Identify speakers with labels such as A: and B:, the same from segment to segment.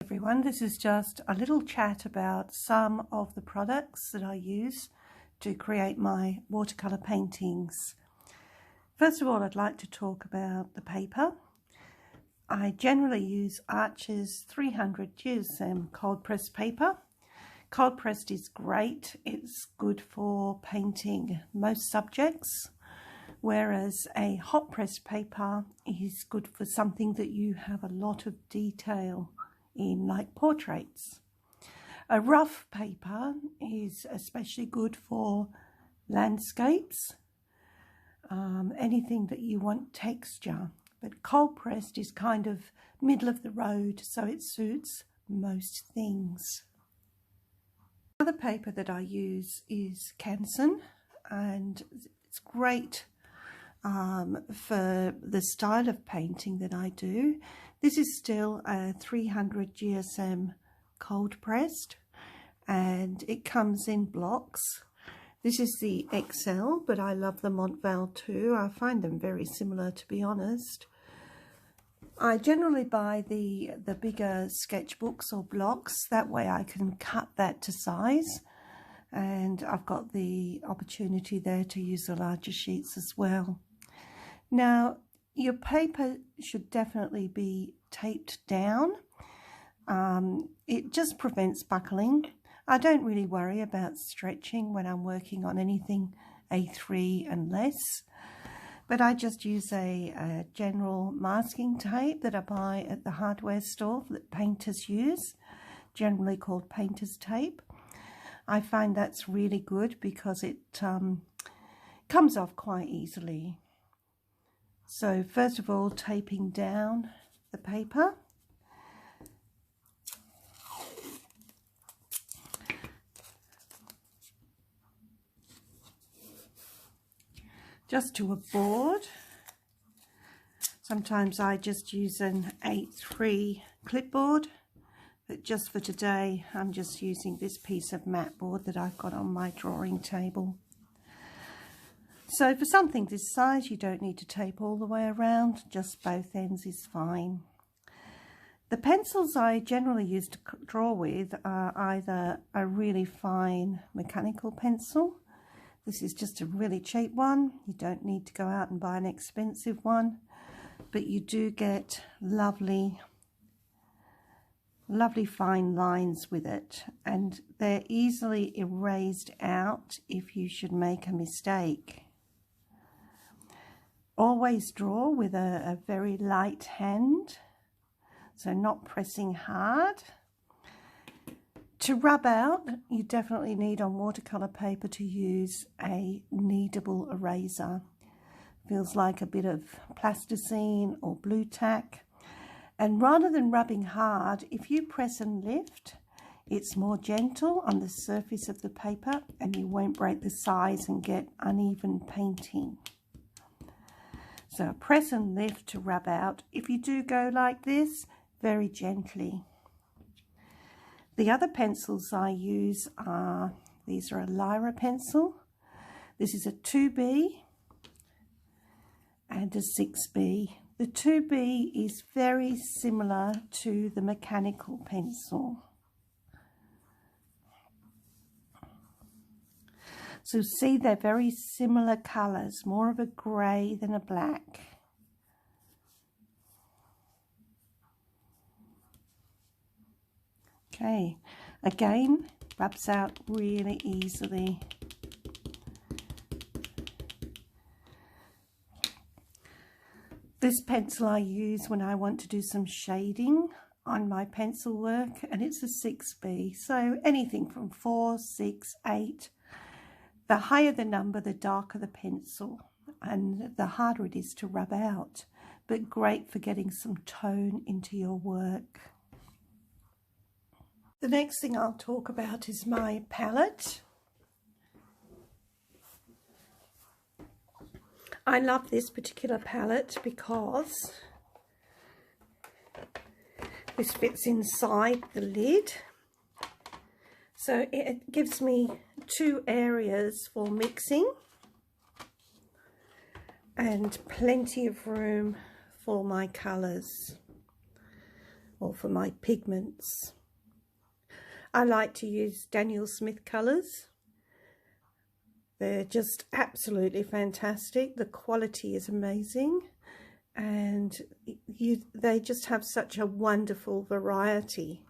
A: Everyone, this is just a little chat about some of the products that I use to create my watercolour paintings. First of all, I'd like to talk about the paper. I generally use Arches 300 GSM cold pressed paper. Cold pressed is great. It's good for painting most subjects, whereas a hot pressed paper is good for something that you have a lot of detail in, like portraits. A rough paper is especially good for landscapes, anything that you want texture, but cold pressed is kind of middle of the road, so it suits most things. Another paper that I use is Canson, and it's great for the style of painting that I do. This is still a 300 GSM cold pressed, and it comes in blocks. This is the XL, but I love the Montval too. I find them very similar, to be honest. I generally buy the bigger sketchbooks or blocks. That way I can cut that to size, and I've got the opportunity there to use the larger sheets as well. Now, your paper should definitely be taped down. It just prevents buckling. I don't really worry about stretching when I'm working on anything A3 and less, but I just use a general masking tape that I buy at the hardware store that painters use, generally called painter's tape. I find that's really good because it comes off quite easily. So first of all, taping down the paper. Just to a board. Sometimes I just use an A3 clipboard, but just for today I'm just using this piece of mat board that I've got on my drawing table. So for something this size, you don't need to tape all the way around, just both ends is fine. The pencils I generally use to draw with are either a really fine mechanical pencil. This is just a really cheap one. You don't need to go out and buy an expensive one, but you do get lovely fine lines with it, and they're easily erased out if you should make a mistake. Always draw with a very light hand, so not pressing hard. To rub out, you definitely need on watercolour paper to use a kneadable eraser. Feels like a bit of plasticine or blue tack. And rather than rubbing hard, if you press and lift, it's more gentle on the surface of the paper and you won't break the size and get uneven painting. So press and lift to rub out. If you do go like this, very gently. The other pencils I use are, these are a Lyra pencil. This is a 2B and a 6B. The 2B is very similar to the mechanical pencil. So see, they're very similar colours, more of a grey than a black. Okay, again, rubs out really easily. This pencil I use when I want to do some shading on my pencil work, and it's a 6B, so anything from 4, 6, 8. The higher the number, the darker the pencil, and the harder it is to rub out, but great for getting some tone into your work. The next thing I'll talk about is my palette. I love this particular palette because this fits inside the lid. So it gives me two areas for mixing and plenty of room for my colours. or for my pigments. I like to use Daniel Smith colours. They're just absolutely fantastic. The quality is amazing, and they just have such a wonderful variety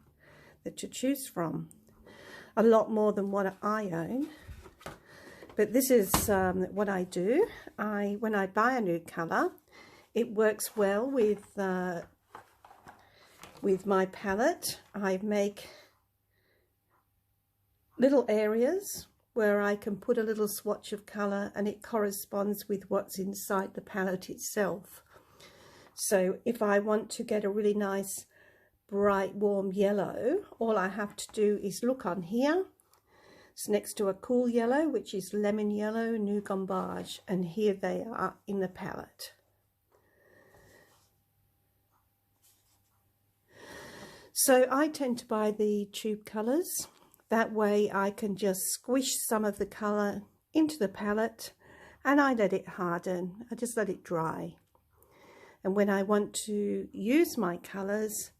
A: that to choose from. A lot more than what I own. But this is what I do. When I buy a new colour, it works well with my palette. I make little areas where I can put a little swatch of colour, and it corresponds with what's inside the palette itself. So if I want to get a really nice bright warm yellow, all I have to do is look on here. It's next to a cool yellow, which is lemon yellow, new gambage, and here they are in the palette. So I tend to buy the tube colours. That way I can just squish some of the colour into the palette and I let it harden. I just let it dry. And when I want to use my colours,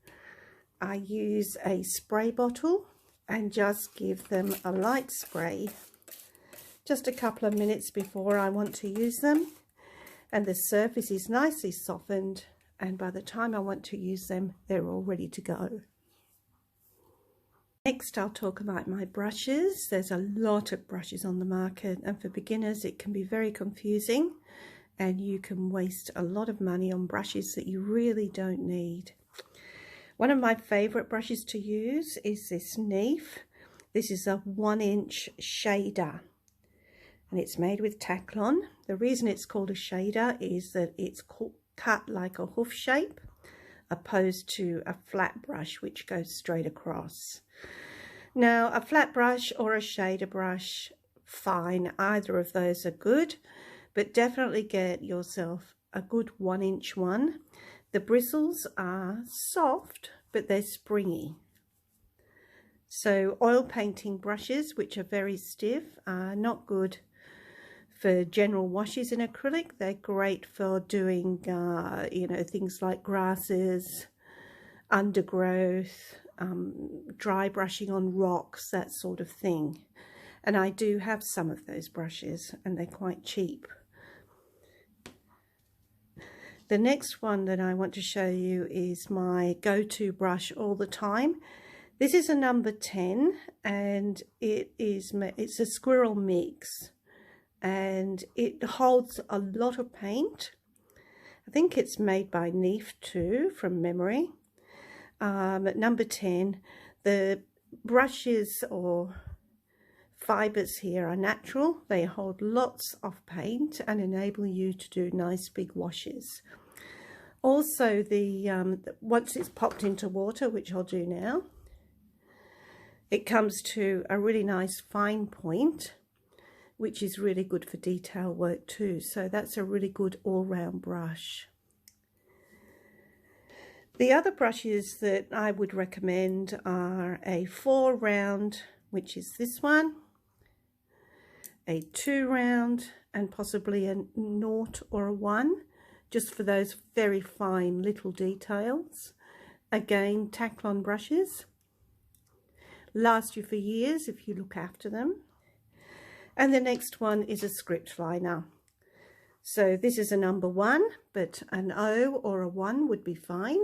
A: I use a spray bottle and just give them a light spray just a couple of minutes before I want to use them. And the surface is nicely softened, and by the time I want to use them, they're all ready to go. Next, I'll talk about my brushes. There's a lot of brushes on the market, and for beginners it can be very confusing, and you can waste a lot of money on brushes that you really don't need. One of my favourite brushes to use is this Neef. This is a 1-inch shader, and it's made with Taclon. The reason it's called a shader is that it's cut like a hoof shape, opposed to a flat brush which goes straight across. Now, a flat brush or a shader brush, fine, either of those are good, but definitely get yourself a good 1-inch one. The bristles are soft, but they're springy. So oil painting brushes, which are very stiff, are not good for general washes in acrylic. They're great for doing, things like grasses, undergrowth, dry brushing on rocks, that sort of thing. And I do have some of those brushes, and they're quite cheap. The next one that I want to show you is my go-to brush all the time. This is a number 10, and it's a squirrel mix, and it holds a lot of paint. I think it's made by Neef too, from memory. At number 10, the brushes or fibres here are natural. They hold lots of paint and enable you to do nice big washes. Also, once it's popped into water, which I'll do now, it comes to a really nice fine point, which is really good for detail work too. So that's a really good all-round brush. The other brushes that I would recommend are a 4 round, which is this one, a 2 round, and possibly a 0 or a 1, just for those very fine little details. Again, Taclon brushes. Last you for years if you look after them. And the next one is a script liner. So this is a number 1, but an O or a 1 would be fine.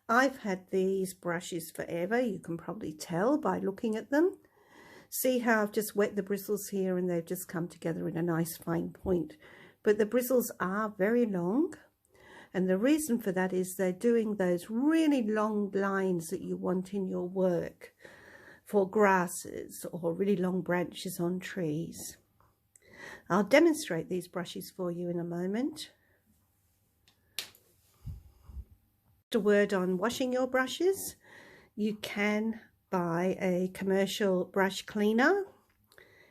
A: I've had these brushes forever, you can probably tell by looking at them. See how I've just wet the bristles here and they've just come together in a nice fine point. But the bristles are very long, and the reason for that is they're doing those really long lines that you want in your work for grasses or really long branches on trees. I'll demonstrate these brushes for you in a moment. A word on washing your brushes. You can buy a commercial brush cleaner,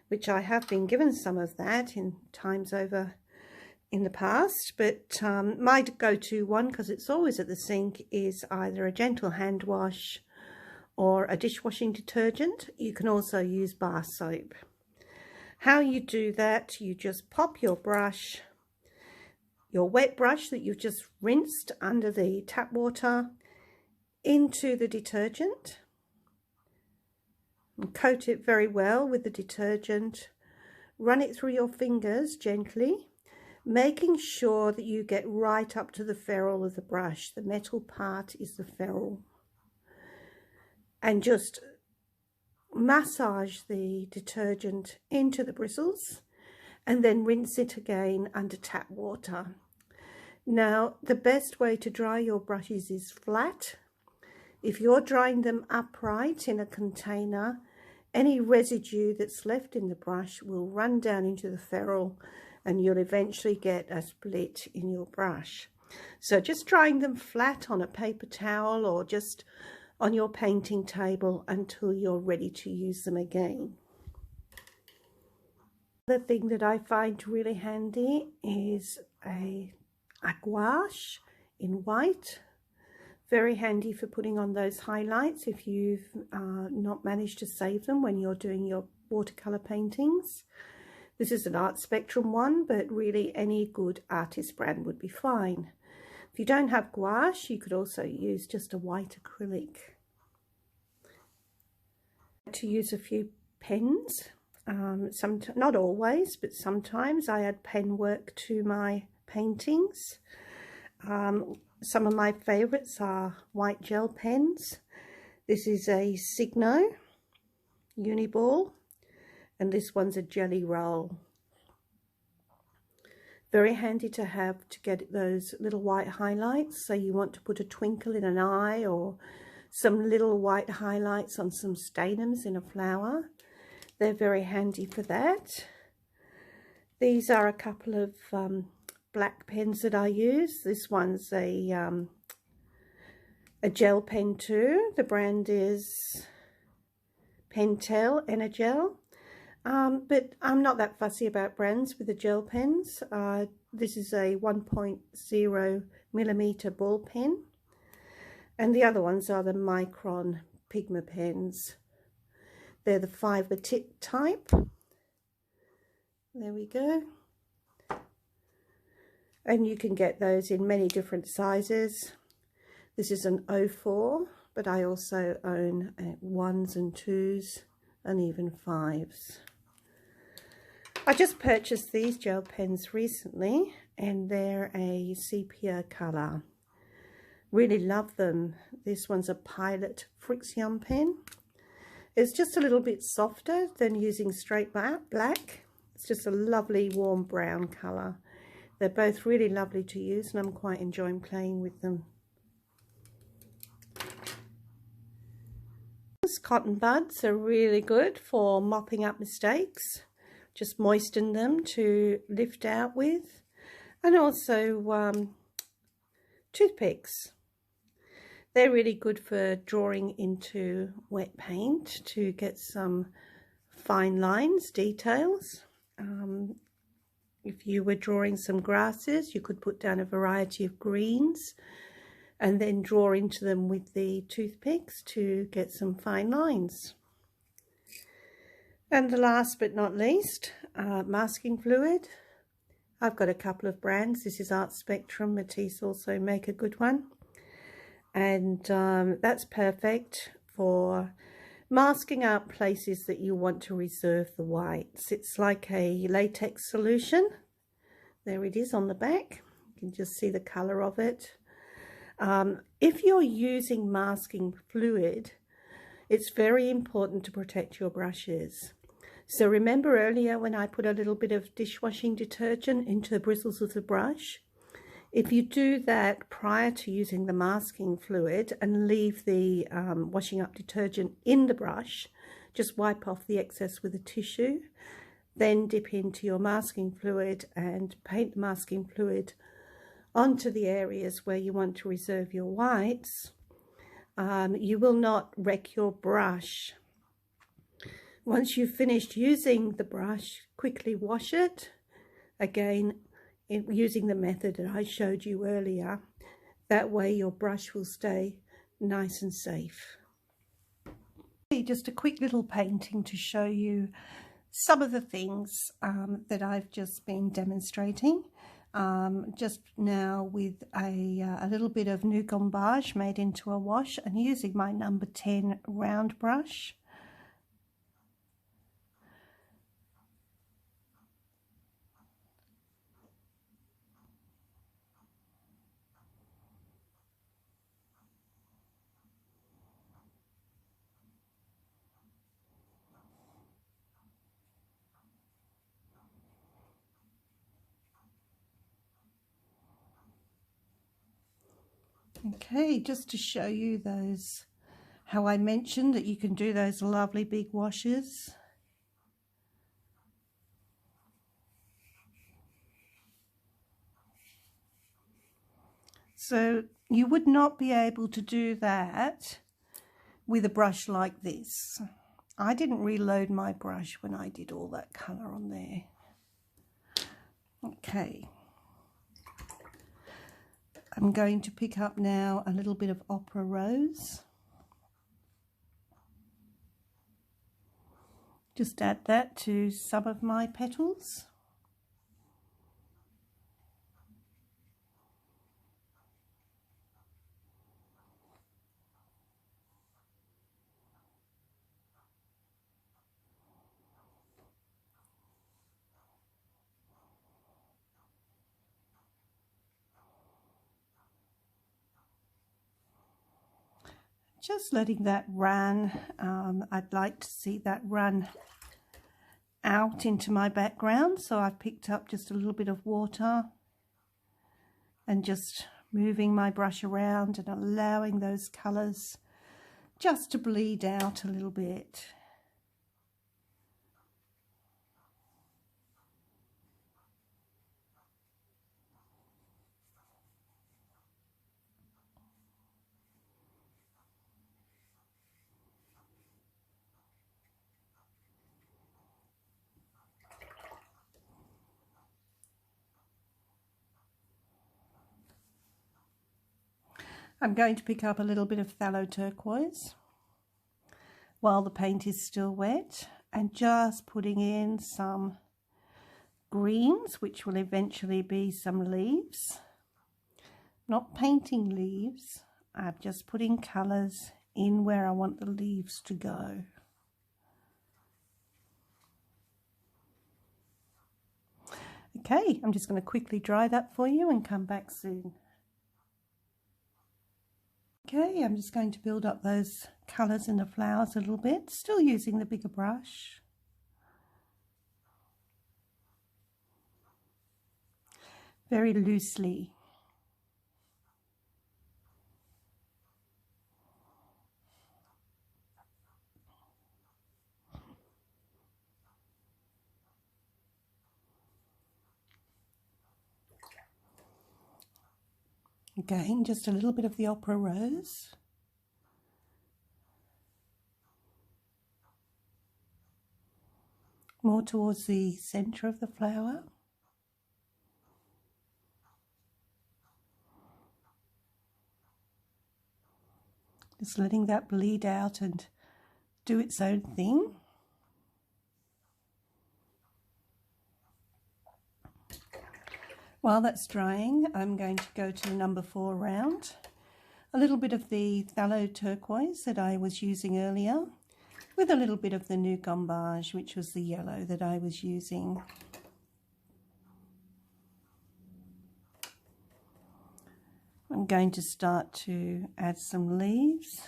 A: which I have been given some of that in times over in the past, but my go-to one, because it's always at the sink, is either a gentle hand wash or a dishwashing detergent. You can also use bar soap. How you do that, you just pop your brush, your wet brush that you've just rinsed under the tap water, into the detergent and coat it very well with the detergent. Run it through your fingers gently, making sure that you get right up to the ferrule of the brush. The metal part is the ferrule. And just massage the detergent into the bristles and then rinse it again under tap water. Now, the best way to dry your brushes is flat. If you're drying them upright in a container, any residue that's left in the brush will run down into the ferrule and you'll eventually get a split in your brush. So just drying them flat on a paper towel or just on your painting table until you're ready to use them again. The thing that I find really handy is a gouache in white. Very handy for putting on those highlights if you've not managed to save them when you're doing your watercolour paintings. This is an Art Spectrum one, but really any good artist brand would be fine. If you don't have gouache, you could also use just a white acrylic. To use a few pens, not always, but sometimes I add pen work to my paintings. Some of my favourites are white gel pens. This is a Signo Uniball, and this one's a Jelly Roll. Very handy to have to get those little white highlights. So you want to put a twinkle in an eye or some little white highlights on some stanums in a flower. They're very handy for that. These are a couple of black pens that I use. This one's a gel pen too. The brand is Pentel Energel. But I'm not that fussy about brands with the gel pens. This is a 1.0 millimeter ball pen. And the other ones are the Micron Pigma pens. They're the fibre tip type. There we go. And you can get those in many different sizes. This is an 04, but I also own 1s and 2s and even 5s. I just purchased these gel pens recently and they're a sepia colour. Really love them. This one's a Pilot Frixion pen. It's just a little bit softer than using straight black. It's just a lovely warm brown colour. They're both really lovely to use and I'm quite enjoying playing with them. Cotton buds are really good for mopping up mistakes. Just moisten them to lift out with. And also toothpicks. They're really good for drawing into wet paint to get some fine lines, details. If you were drawing some grasses, you could put down a variety of greens and then draw into them with the toothpicks to get some fine lines. And the last but not least, masking fluid. I've got a couple of brands. This is Art Spectrum. Matisse also make a good one. And that's perfect for masking out places that you want to reserve the whites. It's like a latex solution. There it is on the back. You can just see the colour of it. If you're using masking fluid, it's very important to protect your brushes. So remember earlier when I put a little bit of dishwashing detergent into the bristles of the brush? If you do that prior to using the masking fluid and leave the washing up detergent in the brush, just wipe off the excess with a tissue, then dip into your masking fluid and paint the masking fluid onto the areas where you want to reserve your whites, you will not wreck your brush. Once you've finished using the brush, quickly wash it. Again, using the method that I showed you earlier. That way your brush will stay nice and safe. Just a quick little painting to show you some of the things that I've just been demonstrating. just now with a little bit of new gombage made into a wash, and using my number 10 round brush. Okay, just to show you those, how I mentioned that you can do those lovely big washes. So you would not be able to do that with a brush like this. I didn't reload my brush when I did all that colour on there. Okay. I'm going to pick up now a little bit of Opera Rose. Just add that to some of my petals. Just letting that run. I'd like to see that run out into my background, so I've picked up just a little bit of water and just moving my brush around and allowing those colours just to bleed out a little bit. I'm going to pick up a little bit of phthalo turquoise while the paint is still wet, and just putting in some greens, which will eventually be some leaves. Not painting leaves, I'm just putting colours in where I want the leaves to go. Okay, I'm just going to quickly dry that for you and come back soon. Okay, I'm just going to build up those colours in the flowers a little bit, still using the bigger brush. Very loosely. Again, just a little bit of the Opera Rose. More towards the centre of the flower. Just letting that bleed out and do its own thing. While that's drying, I'm going to go to the number 4 round. A little bit of the phthalo turquoise that I was using earlier, with a little bit of the new gombage, which was the yellow that I was using. I'm going to start to add some leaves.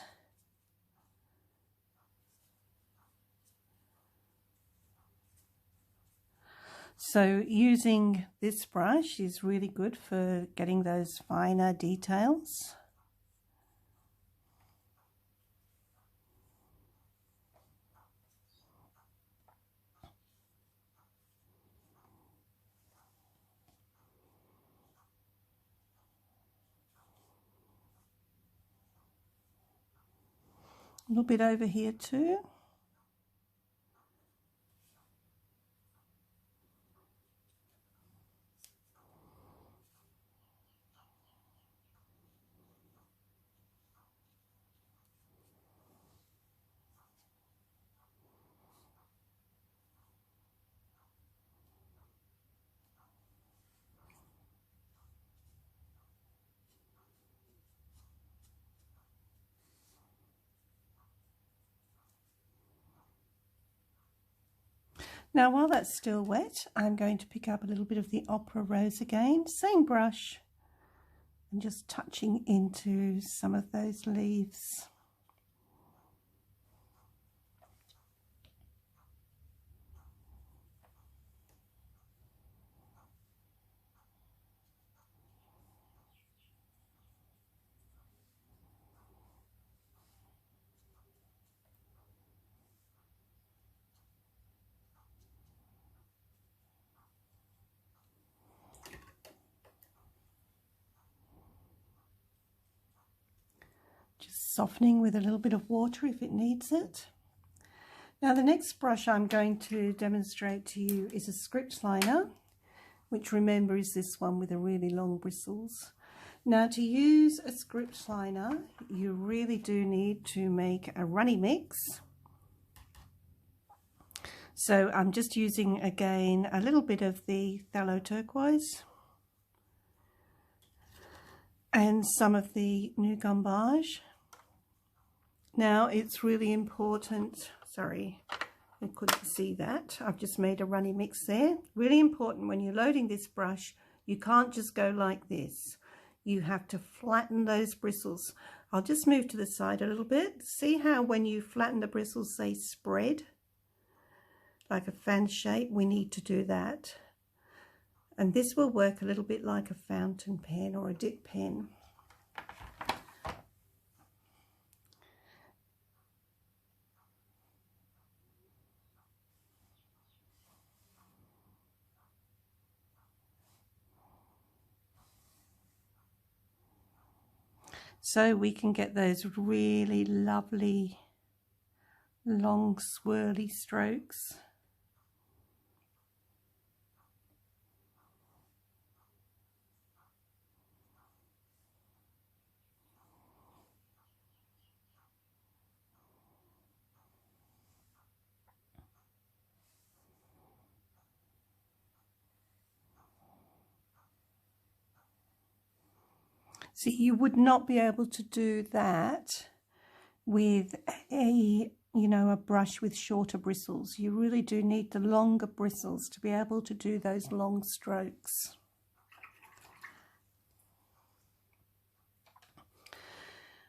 A: So using this brush is really good for getting those finer details. A little bit over here too. Now while that's still wet, I'm going to pick up a little bit of the Opera Rose again, same brush, and just touching into some of those leaves. Just softening with a little bit of water if it needs it. Now the next brush I'm going to demonstrate to you is a script liner, which remember is this one with the really long bristles. Now to use a script liner, you really do need to make a runny mix. So I'm just using again a little bit of the phthalo turquoise and some of the new gambage. Now it's really important, sorry, I couldn't see that. I've just made a runny mix there. Really important when you're loading this brush, you can't just go like this. You have to flatten those bristles. I'll just move to the side a little bit. See how when you flatten the bristles they spread like a fan shape? We need to do that. And this will work a little bit like a fountain pen or a dip pen. So we can get those really lovely long swirly strokes. See, you would not be able to do that with a brush with shorter bristles. You really do need the longer bristles to be able to do those long strokes.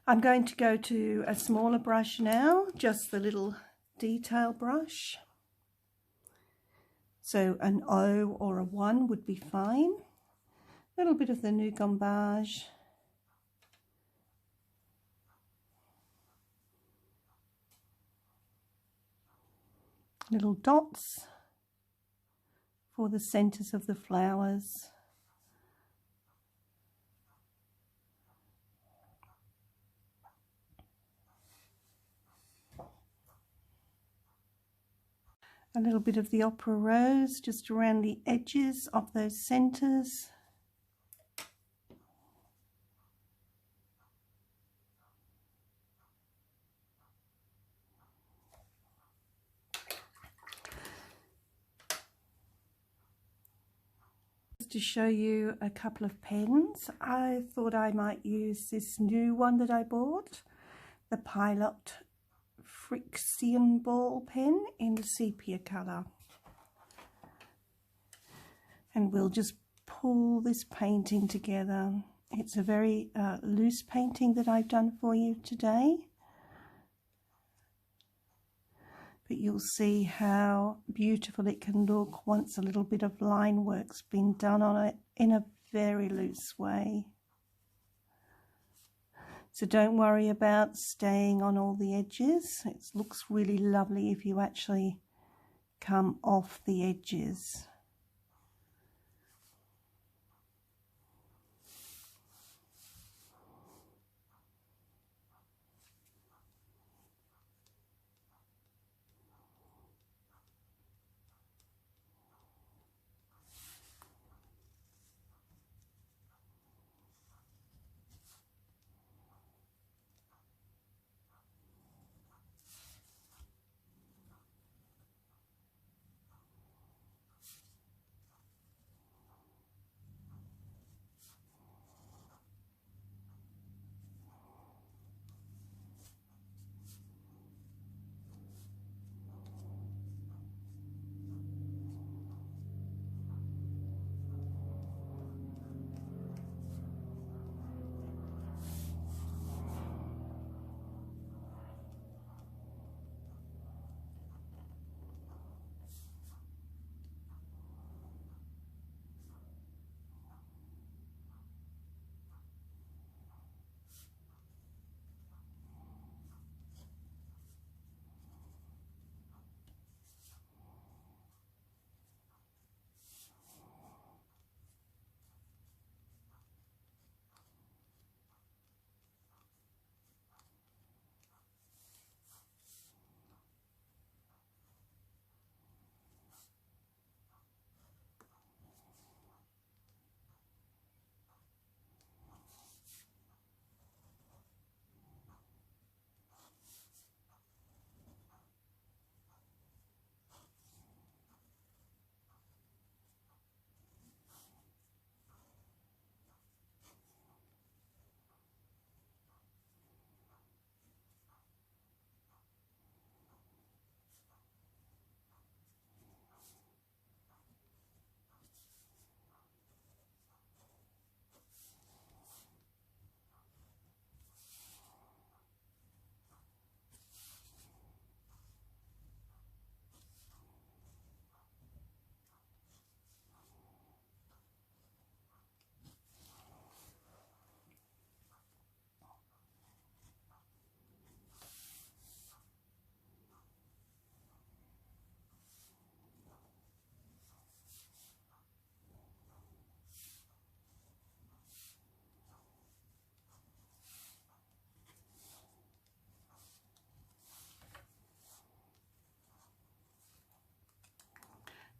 A: I'm going to go to a smaller brush now, just the little detail brush. So an O or a 1 would be fine. A little bit of the new gambage. Little dots for the centers of the flowers. A little bit of the Opera Rose just around the edges of those centers. To show you a couple of pens, I thought I might use this new one that I bought, the Pilot Friction ball pen in the sepia colour, and we'll just pull this painting together. It's a very loose painting that I've done for you today, but you'll see how beautiful it can look once a little bit of line work's been done on it in a very loose way. So don't worry about staying on all the edges. It looks really lovely if you actually come off the edges.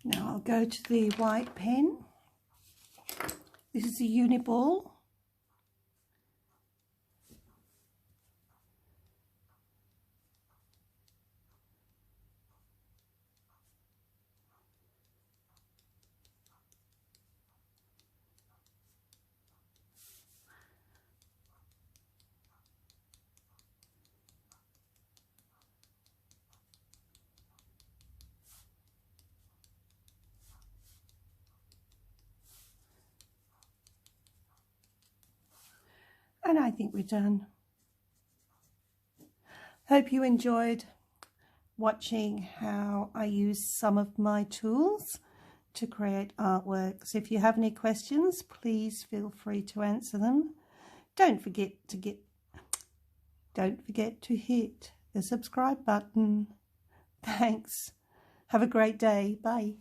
A: Now I'll go to the white pen. This is a Uniball. And I think we're done. Hope you enjoyed watching how I use some of my tools to create artworks. If you have any questions, please feel free to answer them. Don't forget to hit the subscribe button. Thanks. Have a great day. Bye.